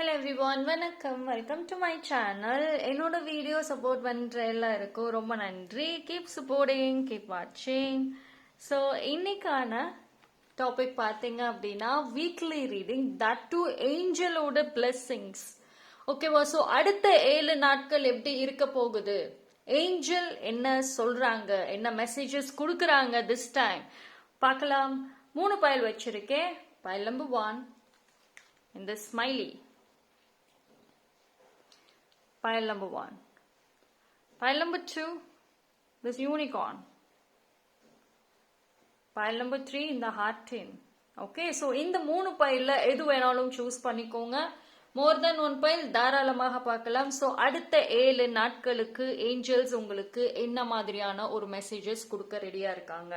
Hello everyone, வணக்கம். Welcome to my channel. என்னோட video support பண்ணுற எல்லாருக்கும் ரொம்ப நன்றி. கீப் சப்போர்ட்டிங், கீப் வாட்சிங். ஸோ இன்னைக்கான டாபிக் பார்த்தீங்க அப்படின்னா வீக்லி ரீடிங், தட் டு ஏஞ்சலோட பிளெஸ்ஸிங்ஸ். ஓகேவா? ஸோ அடுத்த 7 நாட்கள் எப்படி இருக்க போகுது, ஏஞ்சல் என்ன சொல்றாங்க, என்ன மெசேஜஸ் கொடுக்குறாங்க திஸ் டைம் பார்க்கலாம். 3 பைல் வச்சிருக்கேன். File number 1 in the smiley, pile number 1. Pile number 2, this unicorn. Pile number 3 in the heart tin. Okay, so இந்த 3 பைல்ல எது வேணாலும் சூஸ் பண்ணிக்கோங்க. மோர் தென் 1 பைல் தாராளமாக பார்க்கலாம். ஸோ அடுத்த 7 நாட்களுக்கு ஏஞ்சல்ஸ் உங்களுக்கு என்ன மாதிரியான ஒரு மெசேஜஸ் கொடுக்க ரெடியா இருக்காங்க.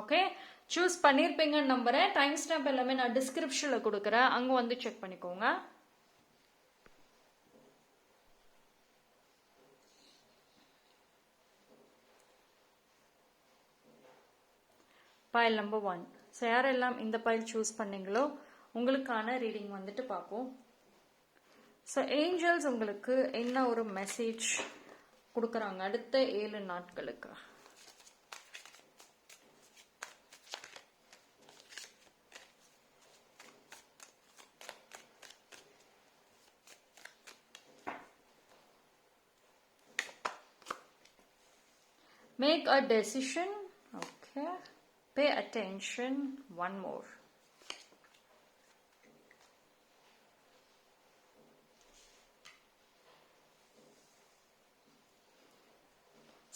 ஓகே, சூஸ் பண்ணியிருப்பீங்கன்னு நம்புறேன். டைம் ஸ்டாம்ப் எல்லாமே நான் டிஸ்கிரிப்ஷன்ல கொடுக்குறேன், அங்கே வந்து செக் பண்ணிக்கோங்க. File number 1. ஸோ யாரெல்லாம் இந்த பைல் சூஸ் பண்ணீங்களோ உங்களுக்கான ரீடிங் வந்துட்டு பார்ப்போம். ஸோ ஏஞ்சல்ஸ் உங்களுக்கு என்ன ஒரு மெசேஜ் கொடுக்குறாங்க அடுத்த 7 நாட்களுக்கு. Make a decision. Okay. Pay attention. One more.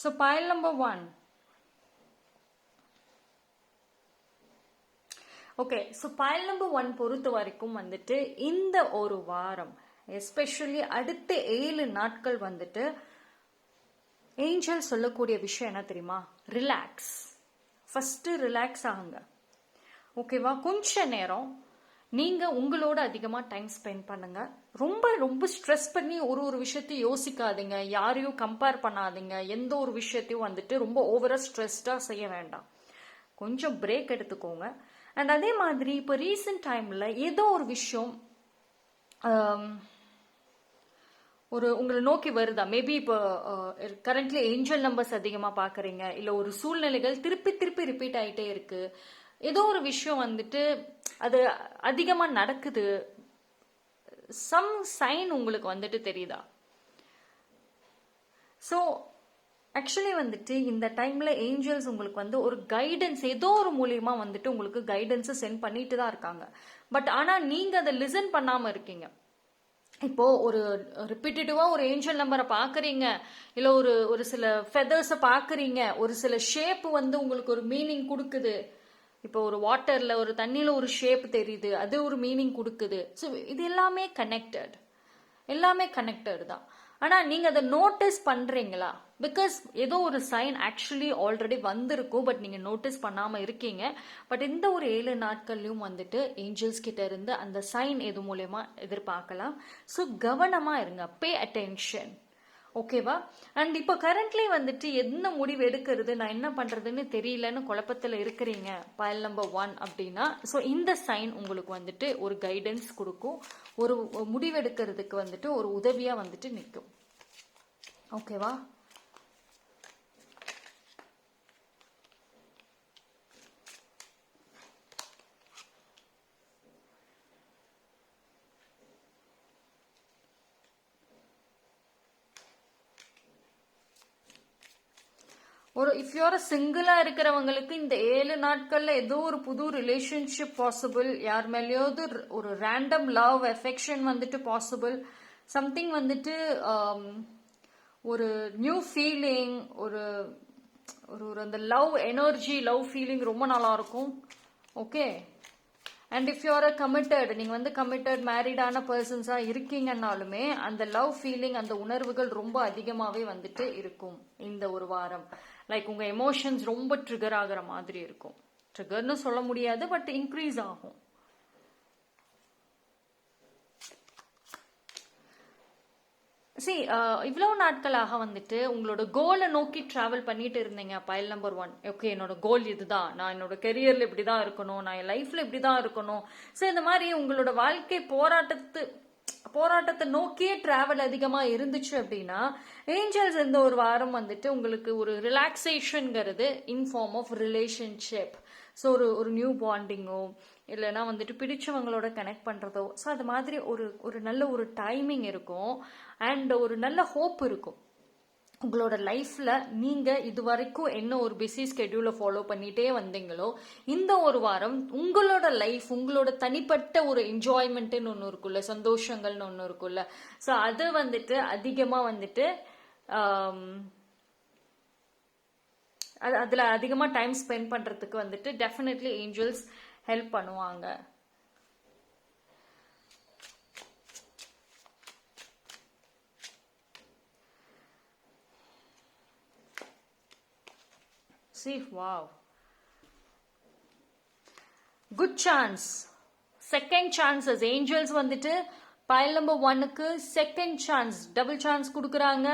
So pile number 1. Okay. So pile number 1 பொறுத்த வரைக்கும் வந்துட்டு இந்த ஒரு வாரம் எஸ்பெஷலி அடுத்த 7 நாட்கள் வந்துட்டு ஏஞ்சல் சொல்லக்கூடிய விஷயம் என்ன தெரியுமா? ரிலாக்ஸ். ஃபர்ஸ்ட் ரிலாக்ஸ் ஆகுங்க. ஓகேவா? கொஞ்ச நேரம் நீங்க உங்களோட அதிகமா டைம் ஸ்பெண்ட் பண்ணுங்க. ரொம்ப ரொம்ப ஸ்ட்ரெஸ் பண்ணி ஒரு விஷயத்தையும் யோசிக்காதீங்க, யாரையும் கம்பேர் பண்ணாதீங்க, எந்த ஒரு விஷயத்தையும் வந்துட்டு ரொம்ப ஓவரா ஸ்ட்ரெஸ்டா செய்ய வேண்டாம். கொஞ்சம் பிரேக் எடுத்துக்கோங்க. அண்ட் அதே மாதிரி இப்போ ரீசெண்ட் டைம்ல ஏதோ ஒரு விஷயம் ஒரு உங்களை நோக்கி வருதா? மேபி இப்போ கரண்ட்லி ஏஞ்சல் நம்பர்ஸ் அதிகமா பாக்குறீங்க, இல்ல ஒரு சூழ்நிலைகள் திருப்பி திருப்பி ரிப்பீட் ஆயிட்டே இருக்கு, ஏதோ ஒரு விஷயம் வந்துட்டு அது அதிகமா நடக்குது, சம் சைன் உங்களுக்கு வந்துட்டு தெரியுதா? ஸோ ஆக்சுவலி வந்துட்டு இந்த டைம்ல ஏஞ்சல்ஸ் உங்களுக்கு வந்து ஒரு கைடன்ஸ் ஏதோ ஒரு மூலியமா வந்துட்டு உங்களுக்கு கைடன்ஸ் சென்ட் பண்ணிட்டு தான் இருக்காங்க. பட் ஆனா நீங்க அதை லிசன் பண்ணாம இருக்கீங்க. இப்போ ஒரு ரிப்பீட்டடிவா ஒரு ஏஞ்சல் நம்பரை பாக்குறீங்க, இல்ல ஒரு சில ஃபெதர்ஸை பாக்குறீங்க, ஒரு சில ஷேப் வந்து உங்களுக்கு ஒரு மீனிங் கொடுக்குது. இப்போ ஒரு வாட்டர்ல ஒரு தண்ணியில ஒரு ஷேப் தெரியுது, அது ஒரு மீனிங் கொடுக்குது. ஸோ இது எல்லாமே கனெக்டட் தான். ஆனா நீங்க அதை நோட்டீஸ் பண்றீங்களா? பிகாஸ் ஏதோ ஒரு சைன் ஆக்சுவலி ஆல்ரெடி வந்திருக்கும், பட் நீங்க நோட்டீஸ் பண்ணாம இருக்கீங்க. பட் இந்த ஒரு 7 நாட்கள்லயும் வந்துட்டு ஏஞ்சல்ஸ் கிட்ட இருந்து அந்த சைன் எது மூலமா எதிர்பார்க்கலாம். ஸோ கவனமா இருங்க, பே அட்டென்ஷன். ஓகேவா? அண்ட் இப்போ கரண்ட்லி வந்துட்டு என்ன முடிவு எடுக்கிறது, நான் என்ன பண்றதுன்னு தெரியலன்னு குழப்பத்தில் இருக்கிறீங்க பைல் நம்பர் 1 அப்படின்னா, ஸோ இந்த சைன் உங்களுக்கு வந்துட்டு ஒரு கைடன்ஸ் கொடுக்கும், ஒரு முடிவெடுக்கிறதுக்கு வந்துட்டு ஒரு உதவியா வந்துட்டு நிற்கும். ஓகேவா? ஒரு இஃப் யூஆர் சிங்கிளா இருக்கிறவங்களுக்கு இந்த 7 நாட்கள்ல ஏதோ ஒரு புது ரிலேஷன்ஷிப் பாசிபிள், யார் மேலேயாவது ஒரு ரேண்டம் லவ் அஃபெக்ஷன் வந்துட்டு பாசிபிள், சம்திங் வந்துட்டு ஒரு நியூ ஃபீலிங், ஒரு ஒரு அந்த லவ் எனர்ஜி, லவ் ஃபீலிங் ரொம்ப நல்லா இருக்கும். Okay. And if you're committed, நீங்க வந்து கமிட்டட் மேரிடான பர்சன்ஸா இருக்கீங்கன்னாலுமே அந்த லவ் ஃபீலிங், அந்த உணர்வுகள் ரொம்ப அதிகமாவே வந்துட்டு இருக்கும் இந்த ஒரு வாரம். லைக் உங்க எமோஷன்ஸ் ரொம்ப ட்ரிகர் ஆகிற மாதிரி இருக்கும். ட்ரிகர்னு சொல்ல முடியாது, பட் இன்க்ரீஸ் ஆகும். இவ்வளவு நாட்களாக வந்துட்டு உங்களோட கோலை நோக்கி டிராவல் பண்ணிட்டு இருந்தீங்க. பைல் நம்பர் 1, ஓகே என்னோட கோல் இதுதான், நான் என்னோட கெரியர்ல இப்படிதான் இருக்கணும், நான் என் லைஃப்ல இப்படிதான் இருக்கணும். ஸோ இந்த மாதிரி உங்களோட வாழ்க்கை போராட்டத்தை நோக்கியே டிராவல் அதிகமா இருந்துச்சு அப்படின்னா, ஏஞ்சல்ஸ் இந்த ஒரு வாரம் வந்துட்டு உங்களுக்கு ஒரு ரிலாக்ஸேஷன்ங்கிறது in form of relationship. So ஒரு நியூ பாண்டிங்கோ இல்லைன்னா வந்துட்டு பிடிச்சவங்களோட கனெக்ட் பண்ணுறதோ, ஸோ அது மாதிரி ஒரு நல்ல ஒரு டைமிங் இருக்கும் அண்ட் ஒரு நல்ல ஹோப் இருக்கும். உங்களோட லைஃப்ல நீங்க இது வரைக்கும் என்ன ஒரு பிஸி ஸ்கெடியூலை ஃபாலோ பண்ணிட்டே வந்தீங்களோ, இந்த ஒரு வாரம் உங்களோட லைஃப், உங்களோட தனிப்பட்ட ஒரு என்ஜாய்மெண்ட்னு ஒன்று இருக்குல்ல, சந்தோஷங்கள்னு ஒன்று இருக்குல்ல, ஸோ அது வந்துட்டு அதிகமா வந்துட்டு அதுல அதிகமா டைம் ஸ்பெண்ட் பண்றதுக்கு வந்துட்டு டெஃபினெட்லி ஏஞ்சல்ஸ் ஹெல்ப் பண்ணுவாங்க. See, wow. Good chance. Second chances. Angels வந்துட்டு pile number 1க்கு செகண்ட் சான்ஸ், டபுள் சான்ஸ் கொடுக்குறாங்க.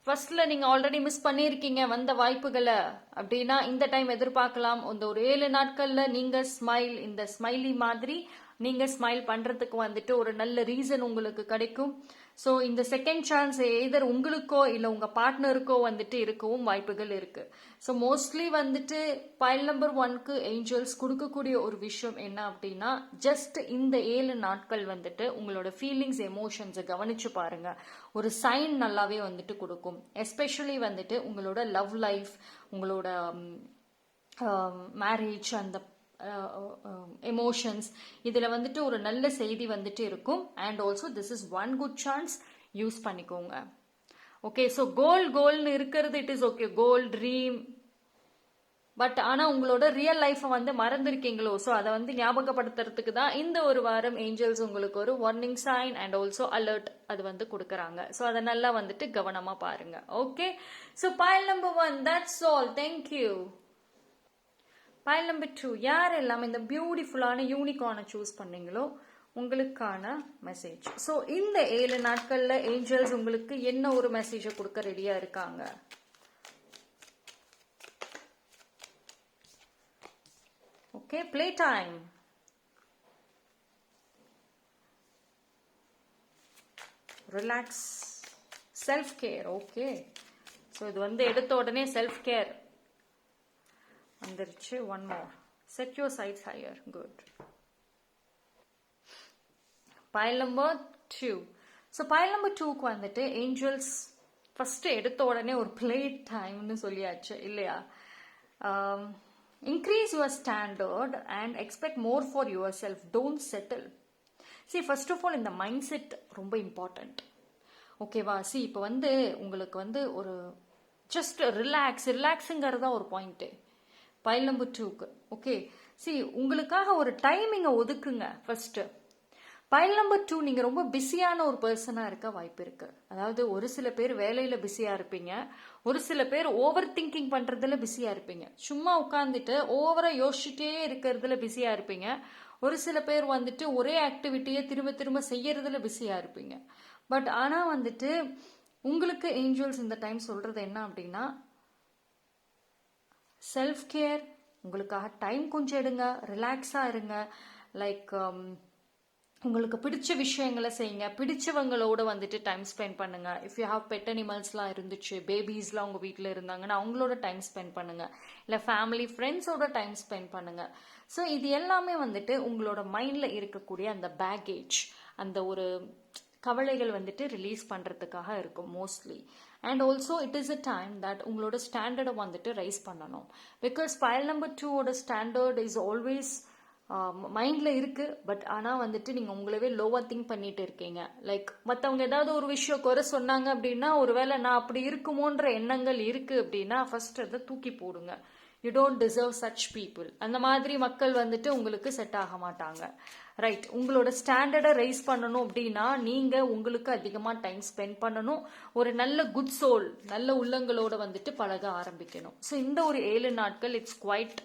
ஃபர்ஸ்ட்ல நீங்க ஆல்ரெடி மிஸ் பண்ணியிருக்கீங்க வந்த வாய்ப்புகளை அப்படின்னா இந்த டைம் எதிர்பார்க்கலாம். இந்த ஒரு 7 நாட்கள்ல நீங்க ஸ்மைல், இந்த ஸ்மைலி மாதிரி நீங்க ஸ்மைல் பண்றதுக்கு வந்துட்டு ஒரு நல்ல ரீசன் உங்களுக்கு கிடைக்கும். ஸோ இந்த செகண்ட் சான்ஸ் எதர் உங்களுக்கோ இல்லை உங்க பார்ட்னருக்கோ வந்துட்டு இருக்கவும் வாய்ப்புகள் இருக்கு. ஸோ மோஸ்ட்லி வந்துட்டு பைல் நம்பர் 1க்கு ஏஞ்சல்ஸ் கொடுக்கக்கூடிய ஒரு விஷயம் என்ன அப்படின்னா, ஜஸ்ட் இந்த 7 நாட்கள் வந்துட்டு உங்களோட ஃபீலிங்ஸ், எமோஷன்ஸை கவனிச்சு பாருங்க. ஒரு சைன் நல்லாவே வந்துட்டு கொடுக்கும். எஸ்பெஷலி வந்துட்டு உங்களோட லவ் லைஃப், உங்களோட மேரேஜ், அந்த எமோஷன்ஸ், இதுல வந்துட்டு ஒரு நல்ல செய்தி வந்துட்டு இருக்கும். And also this is one good chance, use பண்ணிக்கோங்க. ஓகே, ஸோ கோல்னு இருக்கிறது it is okay, goal dream. But ஆனா உங்களோட ரியல் லைஃபை வந்து மறந்துருக்கீங்களோ, ஸோ அதை வந்து ஞாபகப்படுத்துறதுக்கு தான் இந்த ஒரு வாரம் ஏஞ்சல்ஸ் உங்களுக்கு ஒரு warning sign and also alert அது வந்து கொடுக்குறாங்க. ஸோ அதை நல்லா வந்துட்டு கவனமா பாருங்க. Okay, so pile number 1, that's all. Thank you. Pile number 2, யார் எல்லாம் இந்த பியூட்டிஃபுல்லான யூனிகார்னை சூஸ் பண்ணீங்களோ உங்களுக்கான மெசேஜ். ஸோ இந்த 7 நாட்கள்ல ஏஞ்சல்ஸ் உங்களுக்கு என்ன ஒரு மெசேஜை கொடுக்க ரெடியா இருக்காங்க? Okay, play time. Relax, self care. Okay, so இது வந்து எடுத்த உடனே செல்ஃப் கேர் வந்துருச்சு. One more, set your sights higher. Good. Pile number 2. So pile number 2க்கு வந்துட்டு ஏஞ்சல்ஸ் ஃபர்ஸ்ட் எடுத்த உடனே ஒரு பிளே டைம்னு சொல்லியாச்சு இல்லையா? Increase your standard and expect more for yourself. Don't settle. First of all இந்த மைண்ட் செட் ரொம்ப இம்பார்ட்டன்ட். ஓகேவா? இப்போ வந்து உங்களுக்கு வந்து ஒரு ஜஸ்ட் ரிலாக்ஸுங்கிறது தான் ஒரு பாயிண்ட்டு பைல் நம்பர் 2க்கு. ஓகே, உங்களுக்காக ஒரு டைமிங்கை ஒதுக்குங்க ஃபர்ஸ்ட். பைல் நம்பர் 2 நீங்க ரொம்ப பிஸியான ஒரு பர்சனா இருக்க வாய்ப்பு இருக்கு. அதாவது ஒரு சில பேர் வேலையில பிஸியா இருப்பீங்க, ஒரு சில பேர் ஓவர் திங்கிங் பண்றதுல பிஸியா இருப்பீங்க, சும்மா உட்காந்துட்டு ஓவரா யோசிச்சுட்டே இருக்கிறதுல பிஸியா இருப்பீங்க. ஒரு சில பேர் வந்துட்டு ஒரே ஆக்டிவிட்டியை திரும்ப திரும்ப செய்யறதுல பிஸியா இருப்பீங்க. பட் ஆனா வந்துட்டு உங்களுக்கு ஏஞ்சல்ஸ் இந்த டைம் சொல்றது என்ன அப்படின்னா, செல்ஃப் கேர், உங்களுக்காக டைம் கொஞ்சம் எடுங்க, ரிலாக்ஸா இருங்க. லைக் உங்களுக்கு பிடிச்ச விஷயங்களை செய்யுங்க, பிடிச்சவங்களோட வந்துட்டு டைம் ஸ்பெண்ட் பண்ணுங்க. இஃப் யூ ஹாவ் பெட் அனிமல்ஸ்லாம் இருந்துச்சு, பேபிஸ்லாம் உங்க வீட்டில் இருந்தாங்கன்னா அவங்களோட டைம் ஸ்பெண்ட் பண்ணுங்க, இல்லை ஃபேமிலி ஃப்ரெண்ட்ஸோட டைம் ஸ்பெண்ட் பண்ணுங்க. ஸோ இது எல்லாமே வந்துட்டு உங்களோட மைண்ட்ல இருக்கக்கூடிய அந்த பேகேஜ், அந்த ஒரு கவலைகள் வந்துட்டு ரிலீஸ் பண்றதுக்காக இருக்கும் mostly. And also it is a time that உங்களோட ஸ்டாண்டர்டை வந்துட்டு ரைஸ் பண்ணணும். பிகாஸ் பைல் நம்பர் 2ஓட ஸ்டாண்டர்ட் இஸ் ஆல்வேஸ் மைண்ட்ல இருக்கு. பட் ஆனா வந்துட்டு நீங்க உங்களவே லோவா திங்க் பண்ணிட்டு இருக்கீங்க. லைக் மற்றவங்க ஏதாவது ஒரு விஷயம் குறை சொன்னாங்க அப்படின்னா, ஒருவேளை நான் அப்படி இருக்குமோன்ற எண்ணங்கள் இருக்கு அப்படின்னா ஃபர்ஸ்ட் அதை தூக்கி போடுங்க. You don't deserve such people. அந்த மாதிரி மக்கள் வந்துட்டு உங்களுக்கு செட் ஆக மாட்டாங்க. ரைட், உங்களோட ஸ்டாண்டர்டை ரைஸ் பண்ணணும் அப்படின்னா நீங்க உங்களுக்கு அதிகமா டைம் ஸ்பெண்ட் பண்ணணும். ஒரு நல்ல குட் சோல், நல்ல உள்ளங்களோட வந்துட்டு பழக ஆரம்பிக்கணும். ஸோ இந்த ஒரு 7 நாட்கள் இட்ஸ் குவைட்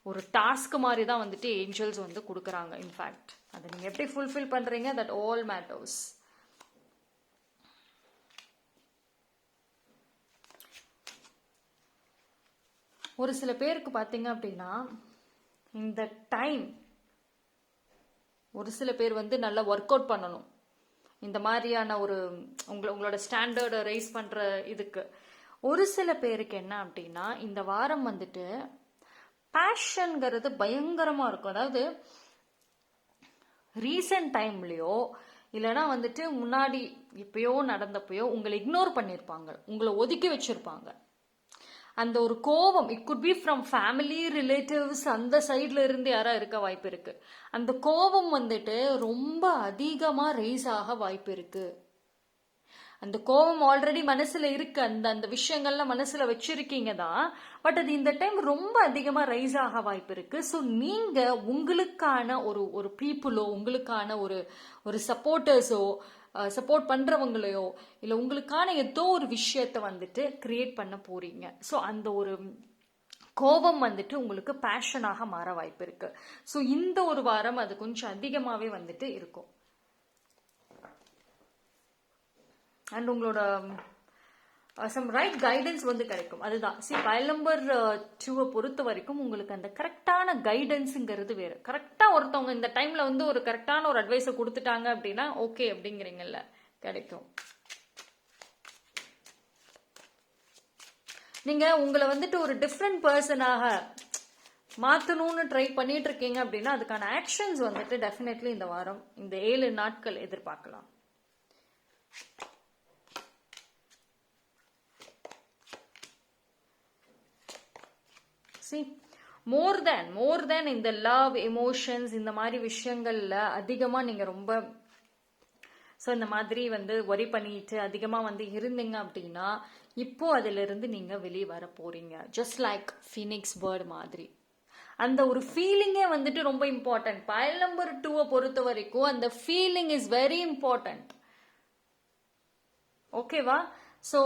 ஒரு டாஸ்க் மாதிரி தான் வந்துட்டு ஏஞ்சல்ஸ் வந்து கொடுக்குறாங்க. இன்ஃபேக்ட் அதை நீங்கள் எப்படி ஃபுல்ஃபில் பண்ணுறீங்க, தட் ஆல் மேட்டர்ஸ். ஒரு சில பேருக்கு பார்த்தீங்க அப்படின்னா இந்த டைம் ஒரு சில பேர் வந்து நல்லா ஒர்க் அவுட் பண்ணணும். இந்த மாதிரியான ஒரு உங்களோட ஸ்டாண்டர்டை ரைஸ் பண்ணுற இதுக்கு. ஒரு சில பேருக்கு என்ன அப்படின்னா இந்த வாரம் வந்துட்டு பேஷன்ங்கிறது பயங்கரமாக இருக்கும். அதாவது ரீசெண்ட் டைம்லையோ இல்லைனா வந்துட்டு முன்னாடி இப்பயோ நடந்தப்பயோ உங்களை இக்னோர் பண்ணியிருப்பாங்க, உங்களை ஒதுக்கி வச்சிருப்பாங்க. அந்த ஒரு கோபம், it could be from family relatives, அந்த சைட்ல இருந்து யாரா இருக்க வாய்ப்பு இருக்கு. அந்த கோபம் வந்துட்டு ரொம்ப அதிகமா ரைஸ் ஆக வாய்ப்பு இருக்கு. அந்த கோபம் ஆல்ரெடி மனசுல இருக்கு, அந்த விஷயங்கள்லாம் மனசுல வச்சிருக்கீங்க தான். பட் அது இந்த டைம் ரொம்ப அதிகமா ரைஸ் ஆக வாய்ப்பு இருக்கு. ஸோ நீங்க உங்களுக்கான ஒரு பீப்புளோ, உங்களுக்கான ஒரு சப்போர்ட்டர்ஸோ, சப்போர்ட் பண்றவங்களையோ இல்லை உங்களுக்கான ஏதோ ஒரு விஷயத்த வந்துட்டு கிரியேட் பண்ண போறீங்க. ஸோ அந்த ஒரு கோபம் வந்துட்டு உங்களுக்கு பேஷனாக மாற வாய்ப்பு இருக்கு. ஸோ இந்த ஒரு வாரம் அது கொஞ்சம் அதிகமாகவே வந்துட்டு இருக்கும். அண்ட் உங்களோட சம் ரைட் கைடன்ஸ் வந்து கிடைக்கும். அதுதான் பைல் நம்பர் 2 பொறுத்த வரைக்கும் உங்களுக்கு அந்த கரெக்டான கைடன்ஸுங்கிறது வேறு. கரெக்டாக ஒருத்தவங்க இந்த டைம்ல வந்து ஒரு கரெக்டான ஒரு அட்வைஸை கொடுத்துட்டாங்க அப்படின்னா ஓகே அப்படிங்கிறீங்கல்ல, கிடைக்கும். நீங்க உங்களை வந்துட்டு ஒரு டிஃப்ரெண்ட் பர்சனாக மாற்றணும்னு ட்ரை பண்ணிட்டு இருக்கீங்க அப்படின்னா அதுக்கான ஆக்ஷன்ஸ் வந்துட்டு டெஃபினெட்லி இந்த வாரம், இந்த 7 நாட்கள் எதிர்பார்க்கலாம். மோர் தேன் இந்த லவ் எமோஷன்ஸ் இந்த மாதிரி விஷயங்கள்ல அதிகமா நீங்க ரொம்ப இந்த மாதிரி வந்து ஒரி பண்ணிட்டு அதிகமா வந்து இருந்தீங்க அப்படின்னா இப்போ அதுல இருந்து நீங்க வெளியே வர போறீங்க. ஜஸ்ட் லைக் ஃபீனிக்ஸ் பேர்ட் மாதிரி. அந்த ஒரு ஃபீலிங்கே வந்துட்டு ரொம்ப இம்பார்ட்டன்ட். பைல் நம்பர் 2 பொறுத்த வரைக்கும் அந்த ஃபீலிங் இஸ் வெரி இம்பார்ட்டன்ட். ஓகேவா? ஸோ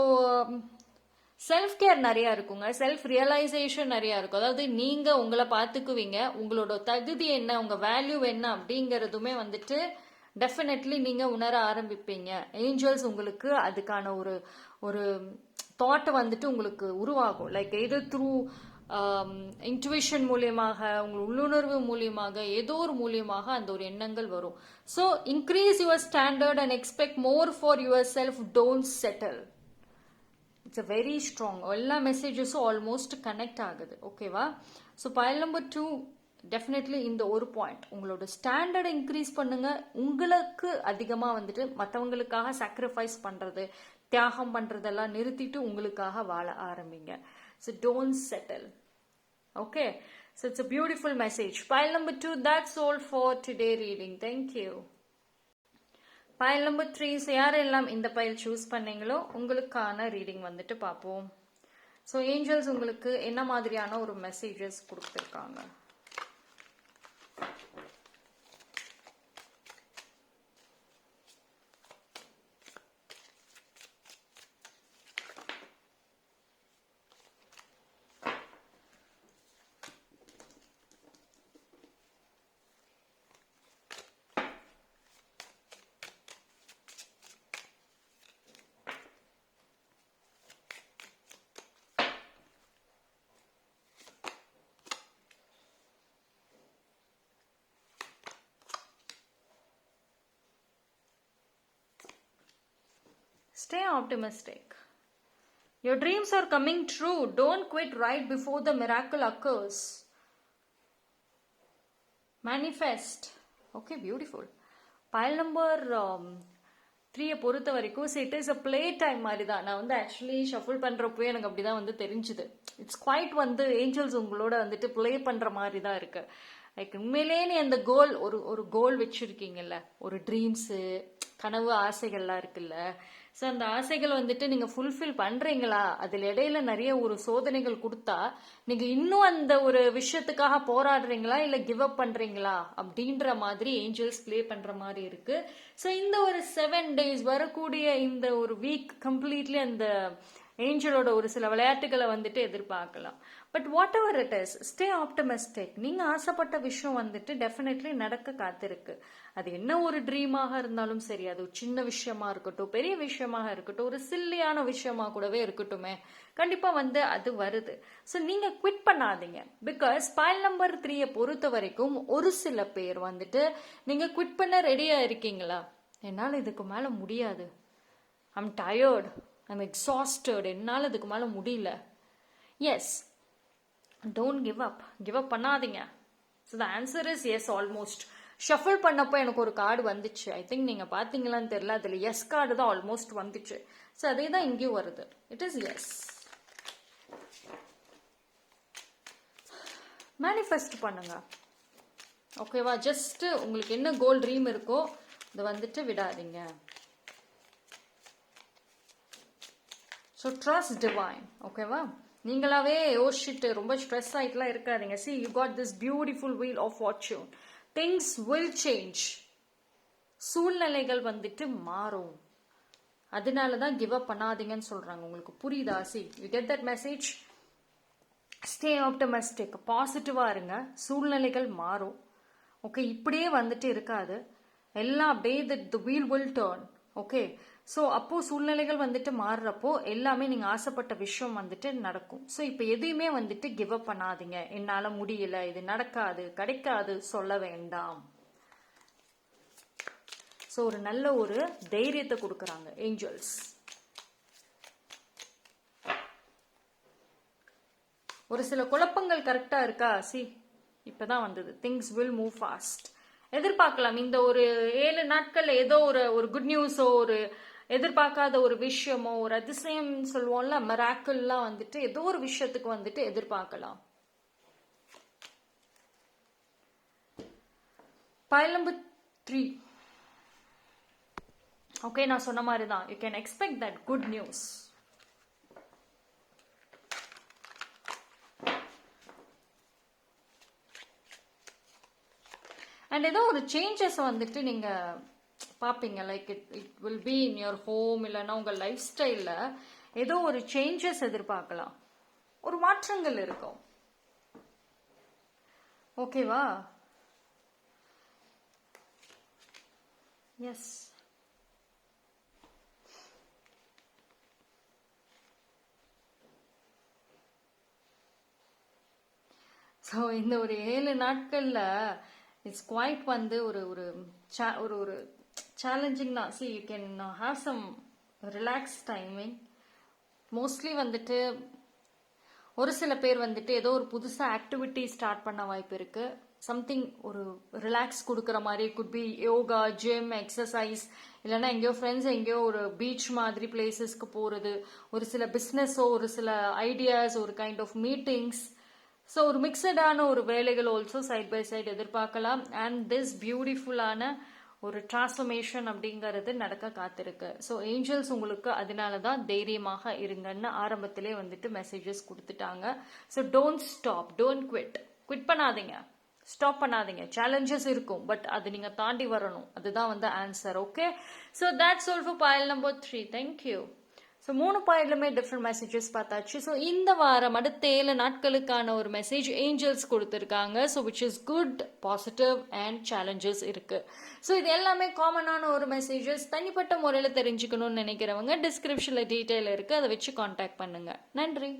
செல்ஃப் கேர் நிறைய இருக்குங்க, செல்ஃப் ரியலைசேஷன் நிறைய இருக்கும். அதாவது நீங்க உங்களை பார்த்துக்குவீங்க, உங்களோட தகுதி என்ன, உங்க வேல்யூ என்ன அப்படிங்கறதுமே வந்துட்டு டெஃபினெட்லி நீங்க உணர ஆரம்பிப்பீங்க. ஏஞ்சல்ஸ் உங்களுக்கு அதுக்கான ஒரு தாட் வந்துட்டு உங்களுக்கு உருவாகும். லைக் எது த்ரூ இன்ட்யூஷன் மூலியமாக, உங்கள் உள்ளுணர்வு மூலியமாக, ஏதோ ஒரு மூலியமாக அந்த ஒரு எண்ணங்கள் வரும். So increase your standard and expect more for yourself. Don't settle. It's a very strong. எல்லா மெசேஜஸும் ஆல்மோஸ்ட் கனெக்ட் ஆகுது. ஓகேவா? ஸோ பைல் நம்பர் 2 டெஃபினெட்லி இந்த ஒரு பாயிண்ட், உங்களோட ஸ்டாண்டர்டை இன்க்ரீஸ் பண்ணுங்க. உங்களுக்கு அதிகமாக வந்துட்டு மற்றவங்களுக்காக சாக்ரிஃபைஸ் பண்றது, தியாகம் பண்றதெல்லாம் நிறுத்திட்டு உங்களுக்காக வாழ ஆரம்பிங்க. So don't settle. Okay, so it's a beautiful message. File number 2, that's all for today reading. Thank you. File number 3, யாரெல்லாம் இந்த பைல் சூஸ் பண்ணீங்களோ உங்களுக்கான ரீடிங் வந்துட்டு பார்ப்போம். ஸோ ஏஞ்சல்ஸ் உங்களுக்கு என்ன மாதிரியான ஒரு மெசேஜஸ் கொடுத்துருக்காங்க. Stay optimistic. Your dreams are coming true. Don't quit right before the miracle occurs. Manifest. Okay, beautiful. Pile number 3 பொறுத்த வரைக்கும் it is a play time மாதிரி தான். நான் வந்து ஆக்சுவலி ஷஃபிள் பண்ணுறப்போ எனக்கு அப்படி தான் வந்து தெரிஞ்சுது. இட்ஸ் குவைட் வந்து ஏஞ்சல்ஸ் உங்களோட வந்துட்டு பிளே பண்ணுற மாதிரி தான் இருக்கு. லைக் உண்மையிலேயே நீ அந்த கோல் ஒரு கோல் வச்சுருக்கீங்கல்ல, ஒரு ட்ரீம்ஸு, கனவு, ஆசைகள்லாம் இருக்குல்ல. ஸோ அந்த ஆசைகள் வந்துட்டு நீங்கள் ஃபுல்ஃபில் பண்ணுறீங்களா? அதில் இடையில நிறைய ஒரு சோதனைகள் கொடுத்தா நீங்கள் இன்னும் அந்த ஒரு விஷயத்துக்காக போராடுறீங்களா இல்லை கிவ் அப் பண்ணுறீங்களா அப்படின்ற மாதிரி ஏஞ்சல்ஸ் ப்ளே பண்ணுற மாதிரி இருக்கு. ஸோ இந்த ஒரு 7 days வரக்கூடிய இந்த ஒரு வீக் கம்ப்ளீட்லி அந்த ஏஞ்சலோட ஒரு சில விளையாட்டுகளை வந்துட்டு எதிர்பார்க்கலாம். But what ever it is, stay optimistic. நீங்க ஆசைப்பட்ட விஷயம் வந்துட்டு டெஃபினெட்லி நடக்க காத்திருக்கு. அது என்ன ஒரு ட்ரீமாக இருந்தாலும் சரி, அது ஒரு சின்ன விஷயமா இருக்கட்டும், பெரிய விஷயமாக இருக்கட்டும், ஒரு சில்லியான விஷயமா கூடவே இருக்கட்டுமே, கண்டிப்பா வந்து அது வருது. ஸோ நீங்க குவிட் பண்ணாதீங்க. பிகாஸ் பைல் நம்பர் 3 பொறுத்த வரைக்கும் ஒரு சில பேர் வந்துட்டு நீங்க குவிட் பண்ண ரெடியா இருக்கீங்களா? என்னால் இதுக்கு மேல முடியாது, ஐம் டயர்ட், ஐம் எக்ஸாஸ்டட், என்னால் இதுக்கு மேல முடியல. Yes, don't give up. Give up பண்ணாதீங்க. So the answer is yes. Almost shuffle பண்ணப்போ எனக்கு ஒரு கார்டு வந்துச்சு. ஐ திங்க் நீங்க பாத்தீங்களான்னு தெரியல, அதுல எஸ் கார்டு தான் ஆல்மோஸ்ட் வந்துச்சு. ஸோ அதே தான் இங்கேயும் வருது. It is S. மேனிஃபெஸ்ட் பண்ணுங்க. ஓகேவா? ஜஸ்ட் உங்களுக்கு என்ன கோல் ட்ரீம் இருக்கோ அதை வந்துட்டு விடாதீங்க. So trust divine. ஓகேவா? நீங்களாவே யோசிச்சுட்டு ரொம்ப ஸ்ட்ரெஸ் ஆகிட்டுலாம் இருக்காதீங்க. See, you got this beautiful wheel of fortune. Things will change. சூழ்நிலைகள் வந்துட்டு மாறும். அதனால தான் கிவ் அப் பண்ணாதீங்கன்னு சொல்றாங்க. உங்களுக்கு புரியுதா? C, you get that message. Stay optimistic. பாசிட்டிவா இருங்க. சூழ்நிலைகள் மாறும். ஓகே, இப்படியே வந்துட்டு இருக்காது. எல்லாம் அப்படியே the wheel will turn. Okay, so அப்போ சூழ்நிலைகள் வந்துட்டு மாறுறப்போ எல்லாமே நீங்க ஆசைப்பட்ட விஷயம் வந்துட்டு நடக்கும். ஸோ இப்போ எதையுமே வந்துட்டு கிவ் அப் பண்ணாதீங்க. என்னால முடியல, இது நடக்காது, கிடைக்காது சொல்ல வேண்டாம். ஸோ ஒரு நல்ல ஒரு தைரியத்தை கொடுக்குறாங்க ஏஞ்சல்ஸ். ஒரு சில குழப்பங்கள் கரெக்டா இருக்கா? சி, இப்பதான் வந்தது. Things will move fast. எதிர்பார்க்கலாம் இந்த ஒரு 7 நாட்கள்ல ஏதோ ஒரு குட் நியூஸோ, ஒரு எதிர்பார்க்காத ஒரு விஷயமோ, ஒரு அதிசயம் சொல்லுவோம்ல, மிராக்கிள்லாம் வந்துட்டு ஏதோ ஒரு விஷயத்துக்கு வந்துட்டு எதிர்பார்க்கலாம். File number 3. ஓகே, நான் சொன்ன மாதிரி தான். You can expect that good news. And ஏதோ ஒரு சேஞ்சஸ் வந்துட்டு நீங்க பார்ப்பீங்க. Like it will be in your home, இல்லைன்னா உங்க லைஃப் ஸ்டைல்ல ஏதோ ஒரு சேஞ்சஸ் எதிர்பார்க்கலாம். ஒரு மாற்றங்கள் இருக்கும். ஓகேவா? எஸ். ஸோ இந்த ஒரு 7 நாட்கள்ல இட்ஸ் குவைட் வந்து ஒரு ஒரு ஒரு சேலஞ்சிங் தான். See, you can have some relax timing. Mostly வந்துட்டு ஒரு சில பேர் வந்துட்டு ஏதோ ஒரு புதுசாக ஆக்டிவிட்டி ஸ்டார்ட் பண்ண வாய்ப்பு இருக்கு. சம்திங் ஒரு ரிலாக்ஸ் கொடுக்குற மாதிரி. Could be yoga, gym, exercise, இல்லைன்னா எங்கேயோ ஃப்ரெண்ட்ஸ் எங்கேயோ ஒரு பீச் மாதிரி பிளேசஸ்க்கு போகிறது, ஒரு சில பிஸ்னஸோ, ஒரு சில ஐடியாஸ், ஒரு கைண்ட் ஆஃப் மீட்டிங்ஸ். ஸோ ஒரு மிக்சடான ஒரு வேலைகள் ஆல்சோ சைட் பை சைட் எதிர்பார்க்கலாம். அண்ட் திஸ் பியூட்டிஃபுல்லான ஒரு டிரான்ஸ்ஃபர்மேஷன் அப்படிங்கிறது நடக்க காத்திருக்கு. ஸோ ஏஞ்சல்ஸ் உங்களுக்கு அதனால தான் தைரியமாக இருங்கன்னு ஆரம்பத்திலே வந்துட்டு மெசேஜஸ் கொடுத்துட்டாங்க. So don't stop, don't quit பண்ணாதீங்க, ஸ்டாப் பண்ணாதீங்க. சேலஞ்சஸ் இருக்கும், பட் அது நீங்க தாண்டி வரணும். அதுதான் வந்து answer. Okay, so that's all for pile number 3. Thank you. So 3 பாயிண்ட்லுமே டிஃப்ரெண்ட் மெசேஜஸ் பார்த்தாச்சு. ஸோ இந்த வாரம் அடுத்த 7 நாட்களுக்கான ஒரு மெசேஜ் ஏஞ்சல்ஸ் கொடுத்துருக்காங்க. So which is good, positive and challenges இருக்கு. ஸோ இது எல்லாமே காமனான ஒரு மெசேஜஸ். தனிப்பட்ட முறையில் தெரிஞ்சுக்கணும்னு நினைக்கிறவங்க டிஸ்கிரிப்ஷனில் டீட்டெயில் இருக்கு, அதை வச்சு கான்டாக்ட் பண்ணுங்க. நன்றி.